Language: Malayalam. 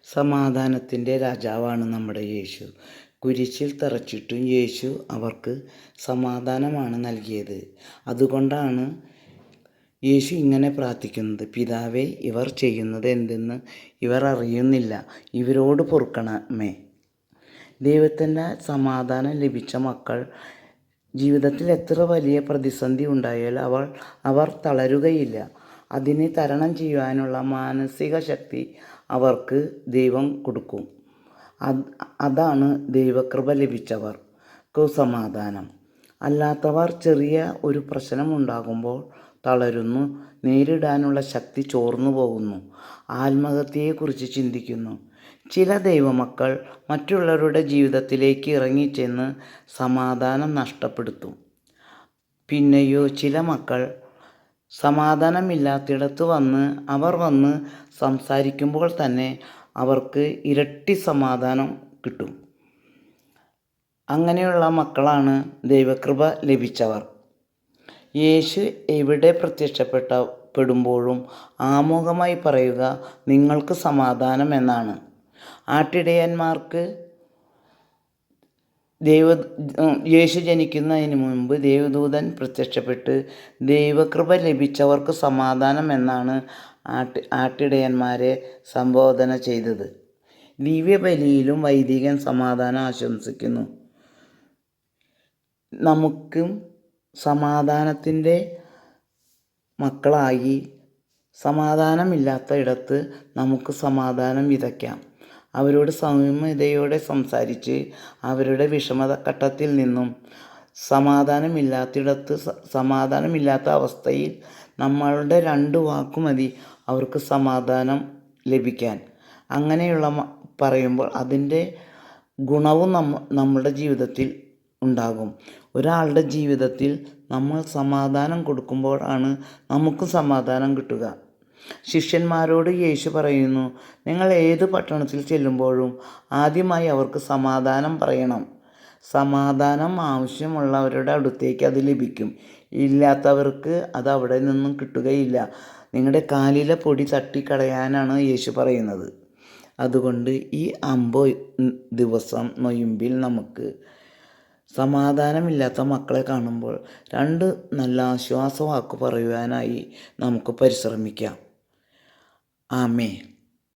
സമാധാനത്തിൻ്റെ രാജാവാണ് നമ്മുടെ യേശു. കുരിശിൽ തറച്ചിട്ടും യേശു അവർക്ക് സമാധാനമാണ് നൽകിയത്. അതുകൊണ്ടാണ് യേശു ഇങ്ങനെ പ്രാർത്ഥിക്കുന്നത്: പിതാവേ, ഇവർ ചെയ്യുന്നത് എന്തെന്ന് ഇവർ അറിയുന്നില്ല, ഇവരോട് പൊറുക്കണമേ. ദൈവത്തിൻ്റെ സമാധാനം ലഭിച്ച മക്കൾ ജീവിതത്തിൽ എത്ര വലിയ പ്രതിസന്ധി ഉണ്ടായാൽ അവർ തളരുകയില്ല. അതിനെ തരണം ചെയ്യുവാനുള്ള മാനസിക ശക്തി അവർക്ക് ദൈവം കൊടുക്കും. അതാണ് ദൈവകൃപ ലഭിച്ചവർക്ക് സമാധാനം. അല്ലാത്തവർ ചെറിയ ഒരു പ്രശ്നമുണ്ടാകുമ്പോൾ തളരുന്നു, നേരിടാനുള്ള ശക്തി ചോർന്നു പോകുന്നു, ആത്മഹത്യയെക്കുറിച്ച് ചിന്തിക്കുന്നു. ചില ദൈവമക്കൾ മറ്റുള്ളവരുടെ ജീവിതത്തിലേക്ക് ഇറങ്ങിച്ചെന്ന് സമാധാനം നഷ്ടപ്പെടുത്തും. പിന്നെയോ ചില മക്കൾ സമാധാനമില്ലാത്തിടത്ത് വന്ന് സംസാരിക്കുമ്പോൾ തന്നെ അവർക്ക് ഇരട്ടി സമാധാനം കിട്ടും. അങ്ങനെയുള്ള മക്കളാണ് ദൈവകൃപ ലഭിച്ചവർ. യേശു എവിടെ പ്രത്യക്ഷപ്പെടുമ്പോഴും ആമുഖമായി പറയുക നിങ്ങൾക്ക് സമാധാനം എന്നാണ്. ആട്ടിടയന്മാർക്ക് യേശു ജനിക്കുന്നതിന് മുൻപ് ദേവദൂതൻ പ്രത്യക്ഷപ്പെട്ട് ദൈവകൃപ ലഭിച്ചവർക്ക് സമാധാനം എന്നാണ് ആട്ടിടയന്മാരെ സംബോധന ചെയ്തത്. ദിവ്യബലിയിലും വൈദികൻ സമാധാനം ആശംസിക്കുന്നു. നമുക്കും സമാധാനത്തിൻ്റെ മക്കളായി സമാധാനമില്ലാത്ത ഇടത്ത് നമുക്ക് സമാധാനം വിതയ്ക്കാം. അവരോട് സൗമ്യതയോടെ സംസാരിച്ച് അവരുടെ വിഷമഘട്ടത്തിൽ നിന്നും സമാധാനമില്ലാത്ത അവസ്ഥയിൽ നമ്മളുടെ 2 വാക്ക് മതി അവർക്ക് സമാധാനം ലഭിക്കാൻ. അങ്ങനെയുള്ള പറയുമ്പോൾ അതിൻ്റെ ഗുണവും നമ്മുടെ ജീവിതത്തിൽ ഉണ്ടാകും. ഒരാളുടെ ജീവിതത്തിൽ നമ്മൾ സമാധാനം കൊടുക്കുമ്പോഴാണ് നമുക്ക് സമാധാനം കിട്ടുക. ശിഷ്യന്മാരോട് യേശു പറയുന്നു, നിങ്ങൾ ഏത് പട്ടണത്തിൽ ചെല്ലുമ്പോഴും ആദ്യമായി അവർക്ക് സമാധാനം പറയണം. സമാധാനം ആവശ്യമുള്ളവരുടെ അടുത്തേക്ക് അത് ലഭിക്കും. ഇല്ലാത്തവർക്ക് അത് അവിടെ നിന്നും കിട്ടുകയില്ല. നിങ്ങളുടെ കാലിലെ പൊടി തട്ടിക്കളയാനാണ് യേശു പറയുന്നത്. അതുകൊണ്ട് ഈ 50 ദിവസം നൊയമ്പിൽ നമുക്ക് സമാധാനമില്ലാത്ത മക്കളെ കാണുമ്പോൾ 2 നല്ല ആശ്വാസവാക്ക് പറയുവാനായി നമുക്ക് പരിശ്രമിക്കാം. ആമേൻ.